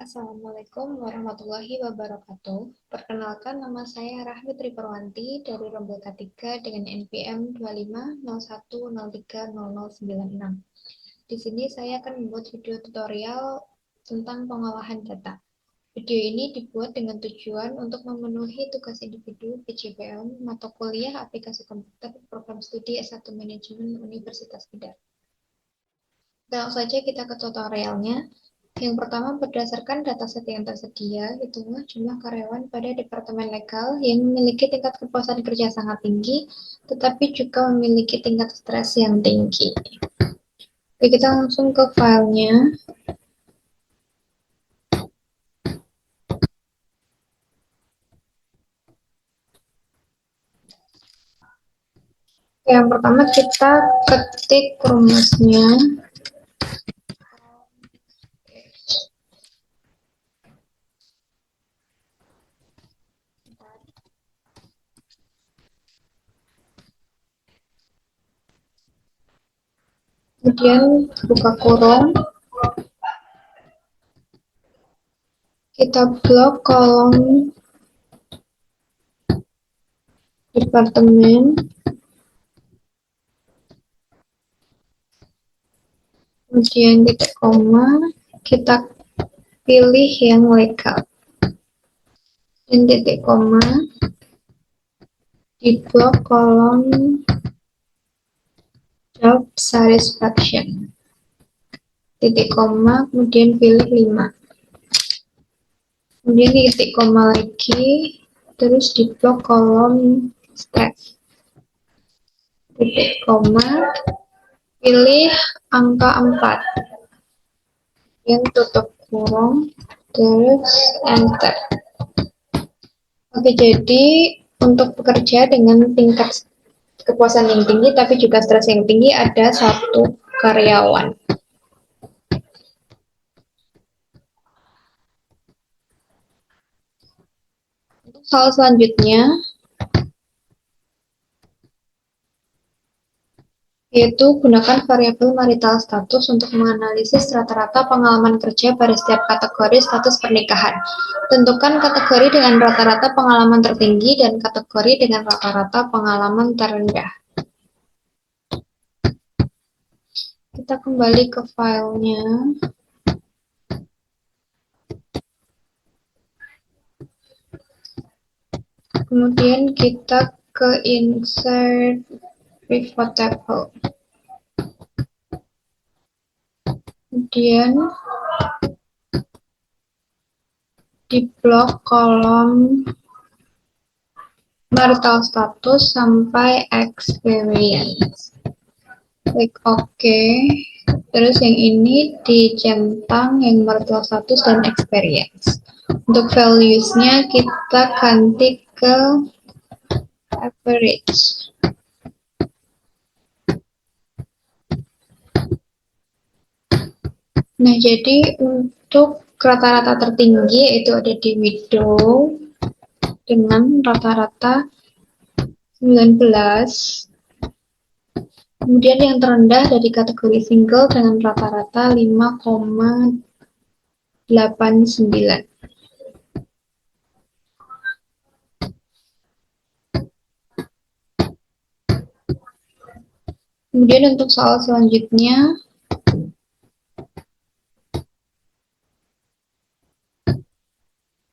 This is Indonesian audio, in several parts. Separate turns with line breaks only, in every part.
Assalamualaikum warahmatullahi wabarakatuh. Perkenalkan, nama saya Rahmi Triperwanti dari Rombel K3 dengan NPM 2501030096. Di sini saya akan membuat video tutorial tentang pengolahan data. Video ini dibuat dengan tujuan untuk memenuhi tugas individu PJPL mata kuliah aplikasi komputer program studi S1 Manajemen Universitas Bidar. Langsung saja kita ke tutorialnya. Yang pertama, berdasarkan dataset yang tersedia, hitunglah jumlah karyawan pada Departemen Legal yang memiliki tingkat kepuasan kerja sangat tinggi, tetapi juga memiliki tingkat stres yang tinggi. Oke, kita langsung ke filenya. Yang pertama, kita ketik rumusnya. Kemudian buka kurung, kita blok kolom departemen, kemudian titik koma, kita pilih yang legal, dan titik koma, di blok kolom job satisfaction, titik koma, kemudian pilih 5, kemudian titik koma lagi, terus di blok kolom staff, titik koma, pilih angka 4, yang tutup kurung, terus enter. Oke, jadi untuk bekerja dengan tingkat kepuasan yang tinggi tapi juga stres yang tinggi ada 1 karyawan. Untuk hal selanjutnya yaitu gunakan variabel marital status untuk menganalisis rata-rata pengalaman kerja pada setiap kategori status pernikahan. Tentukan kategori dengan rata-rata pengalaman tertinggi dan kategori dengan rata-rata pengalaman terendah. Kita kembali ke filenya. Kemudian kita ke insert pivot table. Kemudian di blok kolom marital status sampai experience. Klik OK. Terus yang ini dicentang yang marital status dan experience. Untuk values-nya kita ganti ke average. Nah, jadi untuk rata-rata tertinggi yaitu ada di widow dengan rata-rata 19. Kemudian yang terendah dari kategori single dengan rata-rata 5,89. Kemudian untuk soal selanjutnya,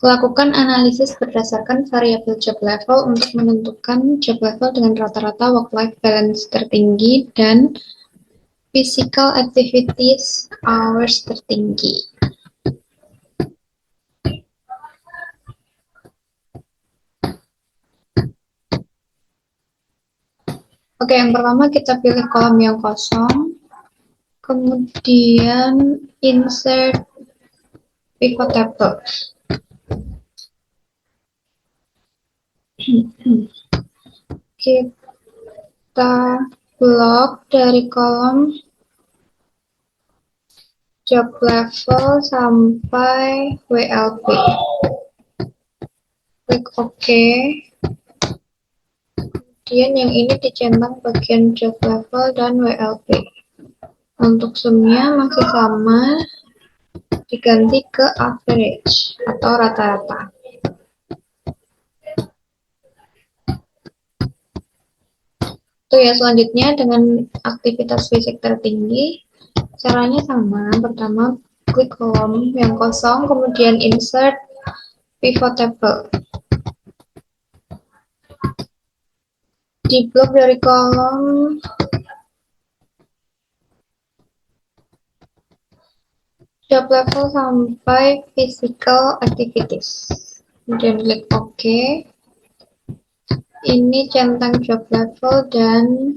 lakukan analisis berdasarkan variabel job level untuk menentukan job level dengan rata-rata work-life balance tertinggi dan physical activities hours tertinggi. Oke, yang pertama kita pilih kolom yang kosong, kemudian insert pivot table. Kita blok dari kolom job level sampai WLP. Klik OK. Kemudian yang ini dicentang bagian job level dan WLP. Untuk sumnya masih sama, diganti ke average atau rata-rata. Itu ya, selanjutnya dengan aktivitas fisik tertinggi, caranya sama. Pertama, klik kolom yang kosong, kemudian insert pivot table. Di blok dari kolom job level sampai physical activities. Kemudian klik OK. Ini centang job level dan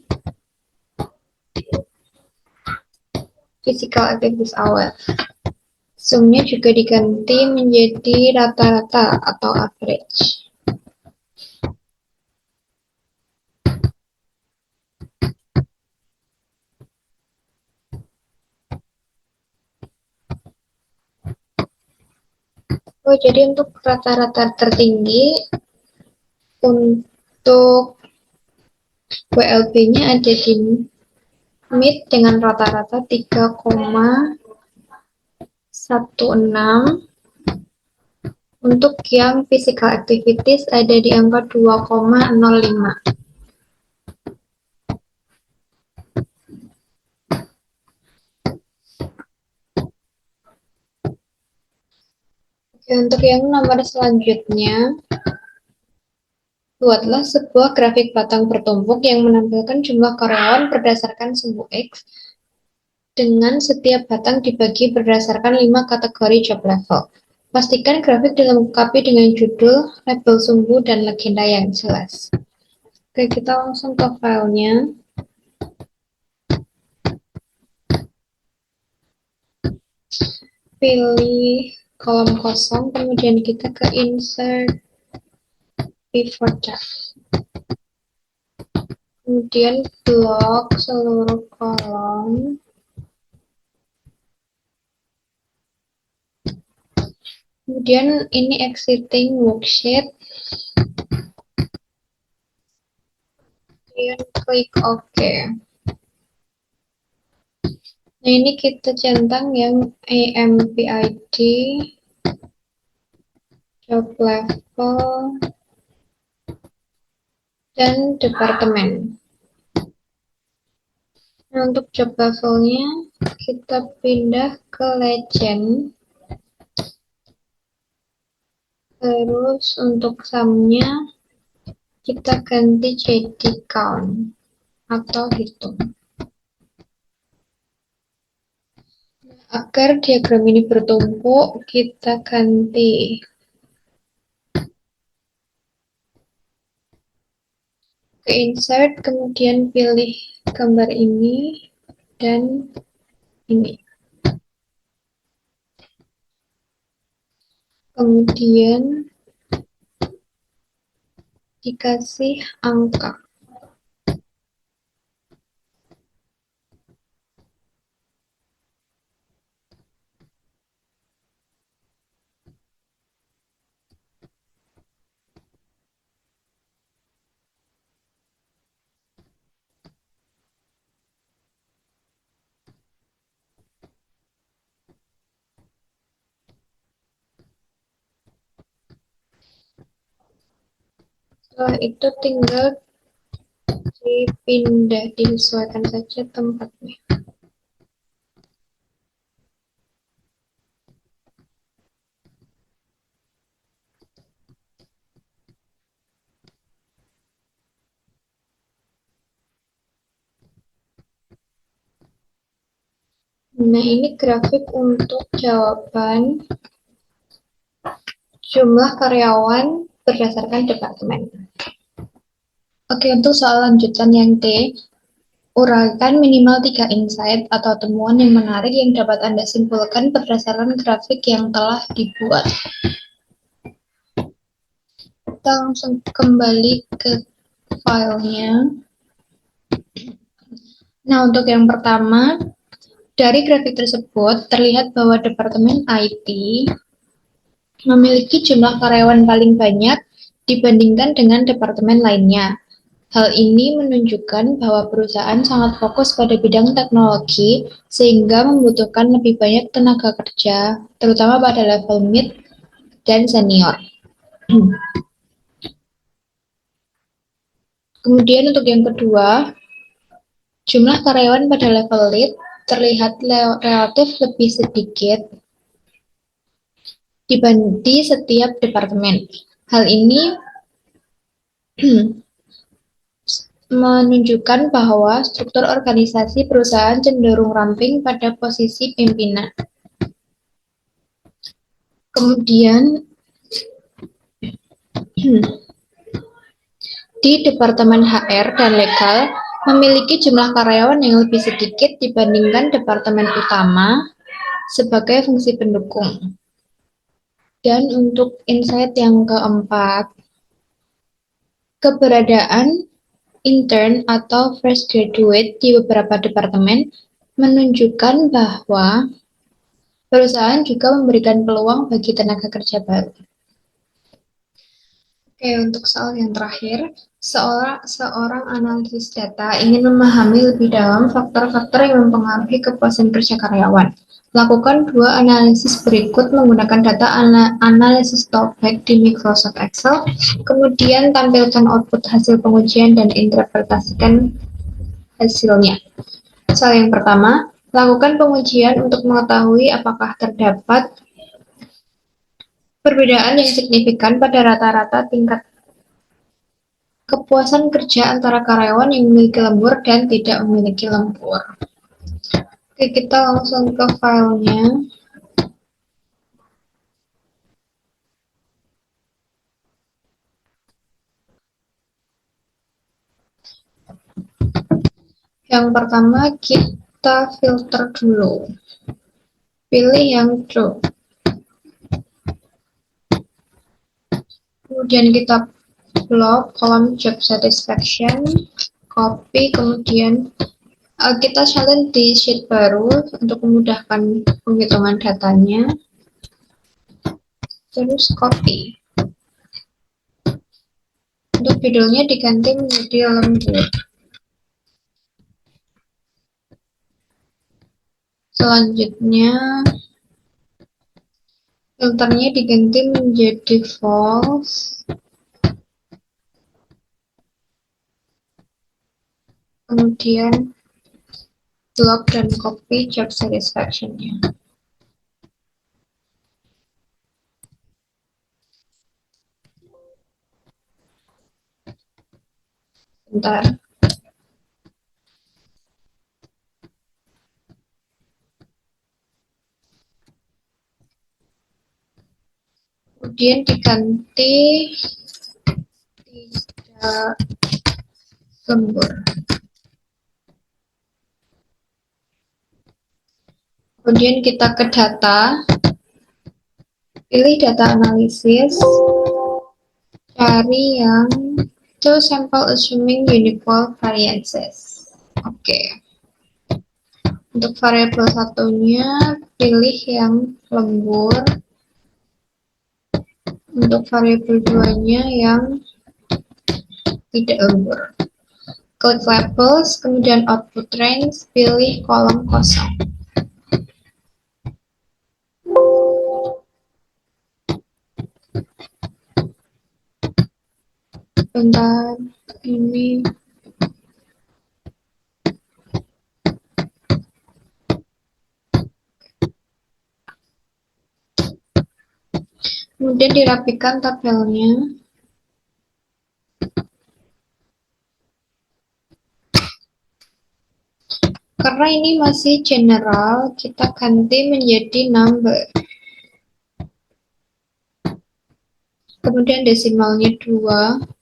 physical activities awal. Zoom-nya juga diganti menjadi rata-rata atau average. Oh, jadi untuk rata-rata tertinggi, untuk WLB-nya ada di mid dengan rata-rata 3,16. Untuk yang physical activities ada di angka 2,05. Oke, untuk yang nomor selanjutnya, buatlah sebuah grafik batang bertumpuk yang menampilkan jumlah karyawan berdasarkan sumbu X dengan setiap batang dibagi berdasarkan 5 kategori job level. Pastikan grafik dilengkapi dengan judul, label sumbu, dan legenda yang jelas. Oke, kita langsung ke filenya. Pilih kolom kosong, kemudian kita ke insert pivot table. Kemudian blok seluruh kolom. Kemudian ini exiting worksheet. Kemudian klik OK. Nah, ini kita centang yang AMPID, job level, dan departemen. Nah, untuk job levelnya kita pindah ke legend. Terus untuk sumnya kita ganti jadi count atau hitung. Agar diagram ini bertumpuk, kita ganti ke insert, kemudian pilih gambar ini dan ini. Kemudian dikasih angka. Setelah itu tinggal dipindah, disesuaikan saja tempatnya. Nah, ini grafik untuk jawaban jumlah karyawan berdasarkan departemen. Oke, untuk soal lanjutan yang D, uraikan minimal 3 insight atau temuan yang menarik yang dapat Anda simpulkan berdasarkan grafik yang telah dibuat. Kita langsung kembali ke filenya. Nah, untuk yang pertama, dari grafik tersebut terlihat bahwa Departemen IT memiliki jumlah karyawan paling banyak dibandingkan dengan departemen lainnya. Hal ini menunjukkan bahwa perusahaan sangat fokus pada bidang teknologi sehingga membutuhkan lebih banyak tenaga kerja, terutama pada level mid dan senior. Kemudian untuk yang kedua, jumlah karyawan pada level lead terlihat relatif lebih sedikit dibanding setiap departemen. Hal ini menunjukkan bahwa struktur organisasi perusahaan cenderung ramping pada posisi pimpinan. Kemudian di Departemen HR dan Legal memiliki jumlah karyawan yang lebih sedikit dibandingkan departemen utama sebagai fungsi pendukung. Dan untuk insight yang keempat, keberadaan intern atau fresh graduate di beberapa departemen menunjukkan bahwa perusahaan juga memberikan peluang bagi tenaga kerja baru. Oke, untuk soal yang terakhir, seorang analisis data ingin memahami lebih dalam faktor-faktor yang mempengaruhi kepuasan kerja karyawan. Lakukan 2 analisis berikut menggunakan data analisis Topek di Microsoft Excel, kemudian tampilkan output hasil pengujian dan interpretasikan hasilnya. Soal yang pertama, lakukan pengujian untuk mengetahui apakah terdapat perbedaan yang signifikan pada rata-rata tingkat kepuasan kerja antara karyawan yang memiliki lembur dan tidak memiliki lembur. Oke, kita langsung ke filenya. Yang pertama kita filter dulu. Pilih yang true. Kemudian kita blok kolom job satisfaction, copy, kemudian kita salin di sheet baru untuk memudahkan penghitungan datanya. Terus copy. Untuk judulnya diganti menjadi lembur. Selanjutnya filternya diganti menjadi false. Kemudian blok dan copy job satisfaction-nya. Bentar. Kemudian diganti tidak lembur. Kemudian kita ke data, pilih data analisis, cari yang two sample assuming uniform variances. Oke. Untuk variabel satunya, pilih yang lembur. Untuk variabel 2-nya yang tidak lembur. Klik labels, kemudian output range, pilih kolom kosong. Bentar, ini kemudian dirapikan tabelnya. Karena ini masih general, kita ganti menjadi number. Kemudian desimalnya 2.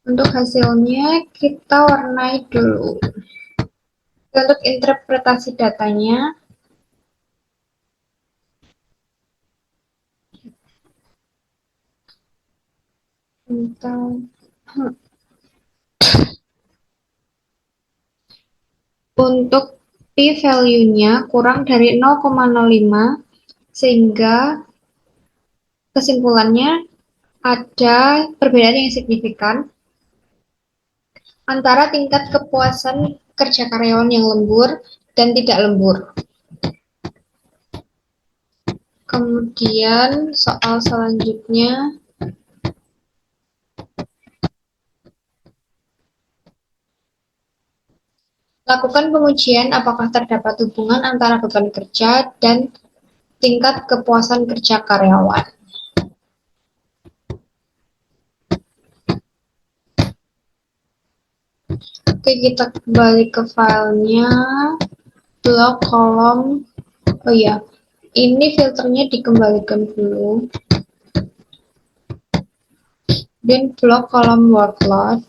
Untuk hasilnya kita warnai dulu. Untuk interpretasi datanya, untuk p-value-nya kurang dari 0,05 sehingga kesimpulannya Ada perbedaan yang signifikan antara tingkat kepuasan kerja karyawan yang lembur dan tidak lembur. Kemudian soal selanjutnya, lakukan pengujian apakah terdapat hubungan antara beban kerja dan tingkat kepuasan kerja karyawan. Oke, kita kembali ke filenya. Blok kolom. Oh ya, ini filternya dikembalikan dulu. Dan blok kolom workload.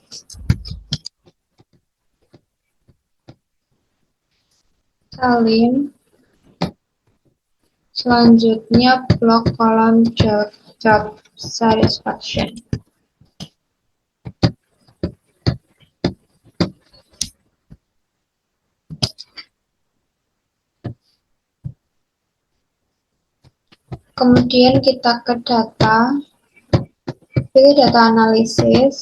Salin. Selanjutnya blok kolom job satisfaction. Kemudian kita ke data, pilih data analisis,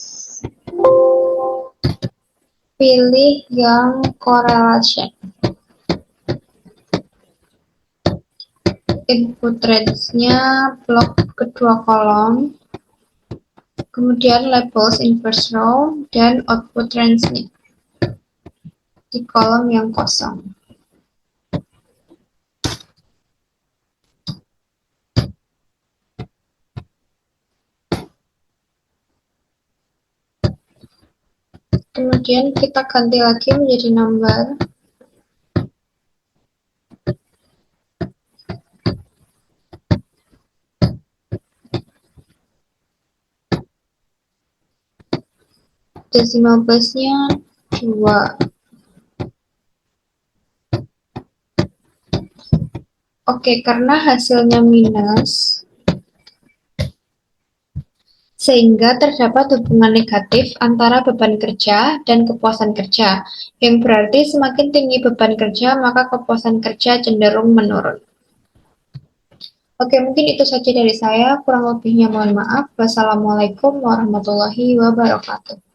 pilih yang correlation. Input range-nya blok kedua kolom, kemudian labels in first row, dan output range-nya di kolom yang kosong. Kemudian kita ganti lagi menjadi number. Decimal place-nya 2. Oke, karena hasilnya minus, sehingga terdapat hubungan negatif antara beban kerja dan kepuasan kerja, yang berarti semakin tinggi beban kerja, maka kepuasan kerja cenderung menurun. Oke, mungkin itu saja dari saya. Kurang lebihnya mohon maaf. Wassalamualaikum warahmatullahi wabarakatuh.